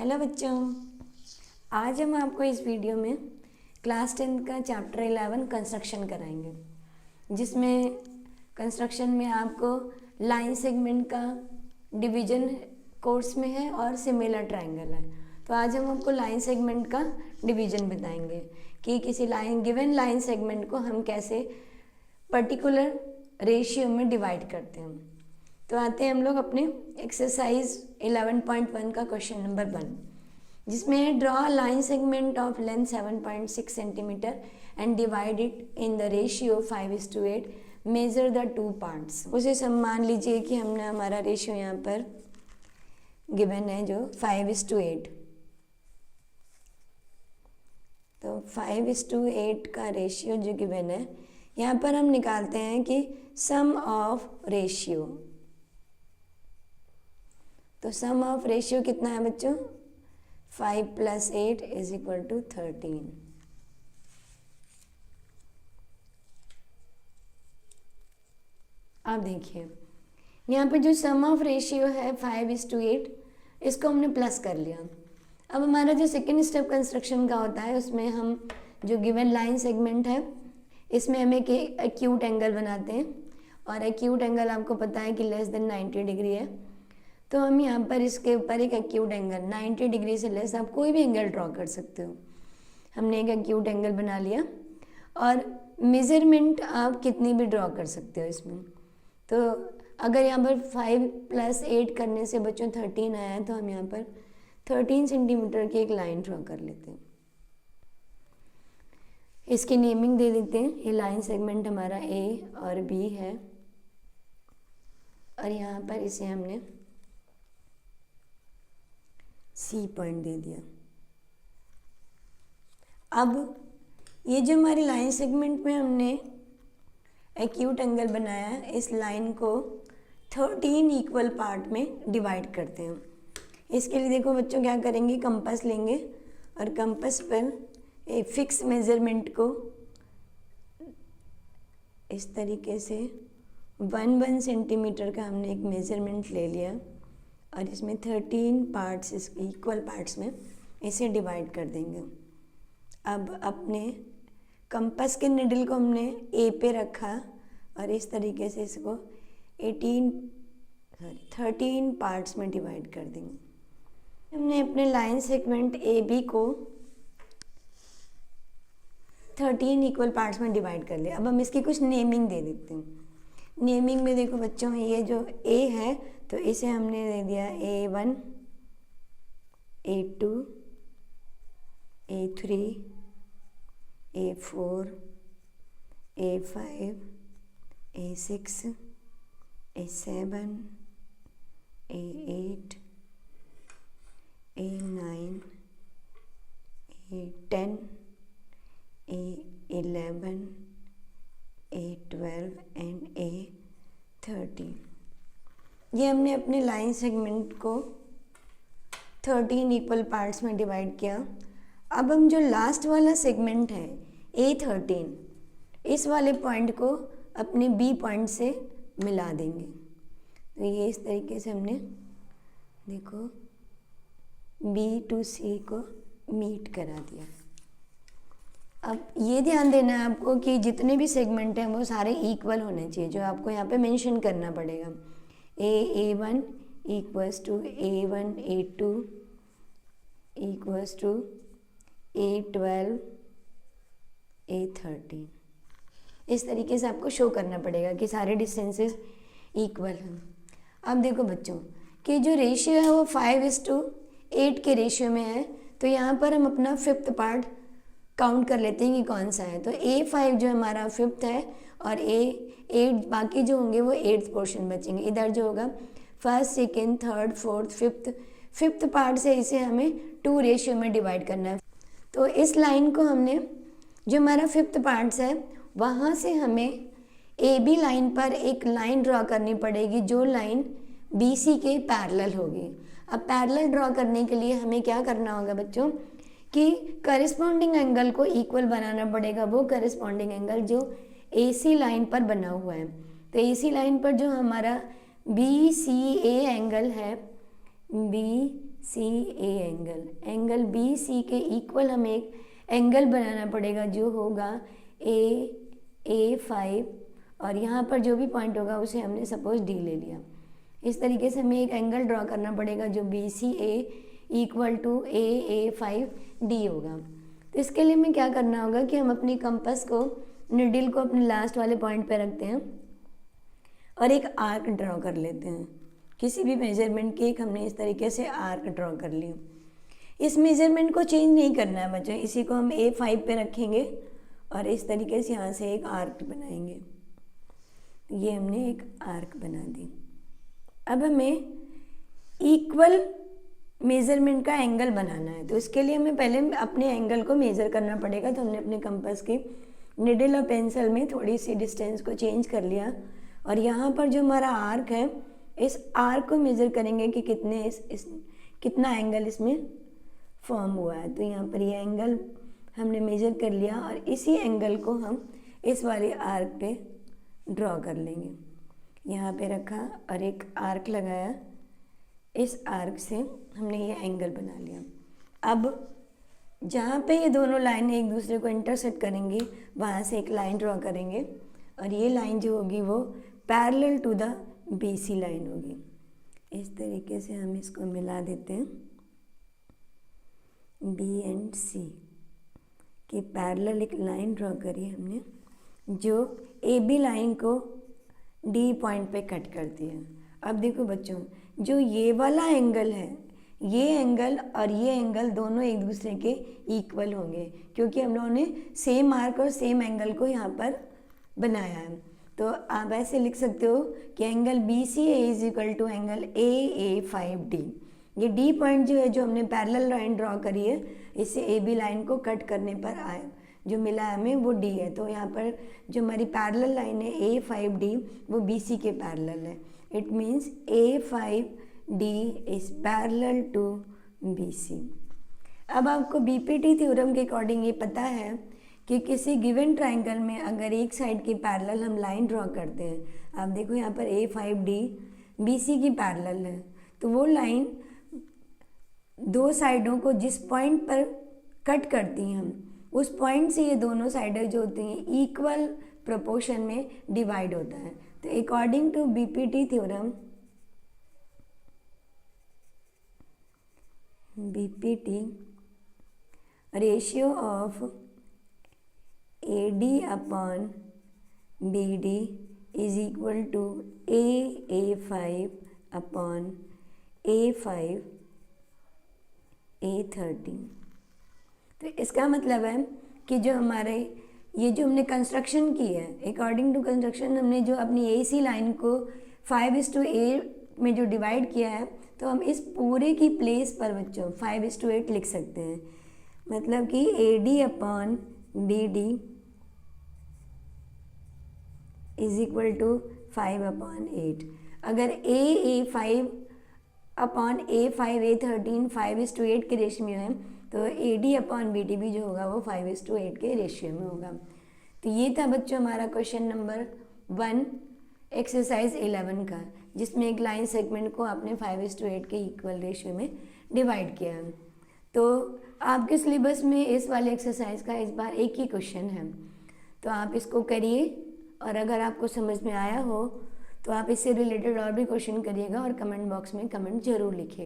Hello बच्चों, आज हम आपको इस वीडियो में क्लास 10 का चैप्टर 11 कंस्ट्रक्शन कराएंगे, जिसमें कंस्ट्रक्शन में आपको लाइन सेगमेंट का डिवीजन कोर्स में है और सिमिलर ट्रायंगल है। तो आज हम आपको लाइन सेगमेंट का डिवीजन बताएंगे कि किसी गिवन लाइन सेगमेंट को हम कैसे पर्टिकुलर रेशियो में डिवाइड करते हैं। तो आते हैं हम लोग अपने एक्सरसाइज 11.1 का क्वेश्चन नंबर 1, जिसमें है draw line segment of length 7.6 centimetre and divide it in the ratio 5:8, measure the two parts. उसे सब मान लीजिए कि हमने हमारा रेशियो यहाँ पर गिवन है जो 5:8। तो 5:8 का रेशियो जो गिवन है, यहाँ पर हम निकालते हैं कि सम ऑफ रेशियो। तो सम ऑफ रेशियो कितना है बच्चों? 5 + 8 = 13। अब देखिए यहाँ पे जो सम ऑफ रेशियो है 5:8, इसको हमने प्लस कर लिया। अब हमारा जो सेकेंड स्टेप कंस्ट्रक्शन का होता है, उसमें हम जो गिवन लाइन सेगमेंट है, इसमें हम एक एक्यूट एंगल बनाते हैं, और एक्यूट एंगल आपको पता है कि लेस देन 90 डिग्री है। तो हम यहाँ पर इसके ऊपर एक एक्यूट एंगल 90 डिग्री से लेस आप कोई भी एंगल ड्रॉ कर सकते हो। हमने एक एक्यूट एंगल बना लिया, और मेज़रमेंट आप कितनी भी ड्रॉ कर सकते हो इसमें। तो अगर यहाँ पर 5 + 8 करने से बच्चों 13 आया है, तो हम यहाँ पर 13 सेंटीमीटर की एक लाइन ड्रॉ कर लेते हैं। इसकी नेमिंग दे देते हैं। ये लाइन सेगमेंट हमारा ए और बी है, और यहाँ पर इसे हमने सी पॉइंट दे दिया। अब ये जो हमारी लाइन सेगमेंट में हमने एक्यूट एंगल बनाया है, इस लाइन को 13 इक्वल पार्ट में डिवाइड करते हैं। इसके लिए देखो बच्चों क्या करेंगे, कंपास लेंगे और कंपास पर एक फिक्स मेज़रमेंट को इस तरीके से 1 सेंटीमीटर का हमने एक मेज़रमेंट ले लिया, और इसमें 13 पार्ट्स, इस इक्वल पार्ट्स में इसे डिवाइड कर देंगे। अब अपने कंपास के निडल को हमने ए पे रखा, और इस तरीके से इसको 13 पार्ट्स में डिवाइड कर देंगे। हमने अपने लाइन सेगमेंट ए बी को 13 इक्वल पार्ट्स में डिवाइड कर लिया। अब हम इसकी कुछ नेमिंग दे देते हैं। नेमिंग में देखो बच्चों, ये जो ए है, तो इसे हमने दे दिया A1, A2, A3, A4, A5, A6, A7, A8, A9, A10, A11, A12 and A13। ये हमने अपने लाइन सेगमेंट को 13 इक्वल पार्ट्स में डिवाइड किया। अब हम जो लास्ट वाला सेगमेंट है A13, इस वाले पॉइंट को अपने B पॉइंट से मिला देंगे। तो ये इस तरीके से हमने देखो B to C को मीट करा दिया। अब ये ध्यान देना है आपको कि जितने भी सेगमेंट हैं वो सारे इक्वल होने चाहिए, जो आपको यहाँ पे मेंशन करना पड़ेगा। A1 = A1, A2 = A12, A13। इस तरीके से आपको शो करना पड़ेगा कि सारे डिस्टेंसेस इक्वल हैं। अब देखो बच्चों कि जो रेशियो है वो 5:8 के रेशियो में है, तो यहाँ पर हम अपना 5th पार्ट काउंट कर लेते हैं कि कौन सा है। तो A5 जो हमारा 5th है, और A8 बाकी जो होंगे वो 8th पोर्शन बचेंगे। इधर जो होगा 1st, 2nd, 3rd, 4th, 5th part से इसे हमें 2 रेशियो में डिवाइड करना है। तो इस लाइन को हमने, जो हमारा 5th पार्ट्स है, वहाँ से हमें AB लाइन पर एक लाइन ड्रॉ करनी पड़ेगी, जो लाइन BC के पैरेलल होगी। अब पैरेलल ड्रॉ करने के लिए हमें क्या करना होगा बच्चों कि करस्पॉन्डिंग एंगल को इक्वल बनाना पड़ेगा, वो करस्पॉन्डिंग एंगल जो AC लाइन पर बना हुआ है। तो AC लाइन पर जो हमारा BCA एंगल है, BCA C A angle, angle B C के इक्वल हमें एक एंगल बनाना पड़ेगा जो होगा A5, और यहाँ पर जो भी पॉइंट होगा उसे हमने सपोज डी ले लिया। इस तरीके से हमें एक एंगल ड्रॉ करना पड़ेगा जो BCA इक्वल टू AA5D होगा। तो इसके लिए हमें क्या करना होगा कि हम अपनी कंपास को, निडल को अपने लास्ट वाले पॉइंट पे रखते हैं और एक आर्क ड्रॉ कर लेते हैं। किसी भी मेजरमेंट की एक हमने इस तरीके से आर्क ड्रॉ कर ली। इस मेजरमेंट को चेंज नहीं करना है बच्चों, इसी को हम A5 पे रखेंगे और इस तरीके से यहाँ से एक आर्क बनाएंगे। ये हमने एक आर्क बना दी। अब हमें इक्वल मेज़रमेंट का एंगल बनाना है, तो इसके लिए हमें पहले अपने एंगल को मेज़र करना पड़ेगा। तो हमने अपने कंपास की निडल और पेंसिल में थोड़ी सी डिस्टेंस को चेंज कर लिया और यहाँ पर जो हमारा आर्क है, इस आर्क को मेज़र करेंगे कि कितना एंगल इसमें फॉर्म हुआ है। तो यहाँ पर ये एंगल हमने मेज़र कर लिया और इसी एंगल को हम इस वाले आर्क पे ड्रॉ कर लेंगे। यहाँ पे रखा और एक आर्क लगाया, इस आर्क से हमने ये एंगल बना लिया। अब जहाँ पे ये दोनों लाइनें एक दूसरे को इंटरसेक्ट करेंगी वहाँ से एक लाइन ड्रॉ करेंगे और ये लाइन जो होगी वो parallel to the BC line होगी। इस तरीके से हम इसको मिला देते हैं, B एंड C की पैरेलल एक लाइन ड्रॉ करी हमने जो AB लाइन को D पॉइंट पे कट करती है। अब देखो बच्चों, जो ये वाला एंगल है, ये एंगल और ये एंगल दोनों एक दूसरे के इक्वल होंगे क्योंकि हम लोगों ने सेम आर्क और सेम एंगल को यहाँ पर बनाया है। तो आप ऐसे लिख सकते हो कि angle BCA is equal to angle AA5D। ये D पॉइंट जो है, जो हमने पैरेलल लाइन ड्रॉ करी है, इससे AB लाइन को कट करने पर आए जो मिला है हमें वो D है। तो यहाँ पर जो हमारी पैरेलल लाइन है A5D वो BC के पैरेलल है। It means A5D is parallel to BC। अब आपको BPT थ्योरम के अकॉर्डिंग ये पता है कि किसी गिवन ट्राइंगल में अगर एक साइड के पैरेलल हम लाइन ड्रॉ करते हैं, आप देखो यहाँ पर A5D BC की पैरेलल है, तो वो लाइन दो साइडों को जिस पॉइंट पर कट करती हैं हम, उस पॉइंट से ये दोनों साइडें जो होती हैं इक्वल प्रोपोर्शन में डिवाइड होता है। तो according to BPT theorem, BPT ratio of AD upon BD is equal to AA5 upon A5 A13। तो इसका मतलब है कि जो हमारे ये जो हमने कंस्ट्रक्शन की है, अकॉर्डिंग टू कंस्ट्रक्शन हमने जो अपनी AC लाइन को 5:8 में जो डिवाइड किया है, तो हम इस पूरे की प्लेस पर बच्चों 5:8 लिख सकते हैं। मतलब कि AD upon BD is equal to 5/8। अगर AA5 अपॉन A5 A13 5:8 के रेशियो में है, तो AD अपॉन BD भी जो होगा वो 5:8 के रेशियो में होगा। तो ये था बच्चों हमारा क्वेश्चन नंबर 1 एक्सरसाइज 11 का, जिसमें एक लाइन सेगमेंट को आपने 5:8 के इक्वल रेशियो में डिवाइड किया है। तो आपके सिलेबस में इस वाले एक्सरसाइज का इस बार एक ही क्वेश्चन है, तो आप इसको करिए और अगर आपको समझ में आया हो तो आप इससे रिलेटेड और भी क्वेश्चन करिएगा और कमेंट बॉक्स में कमेंट जरूर लिखिए।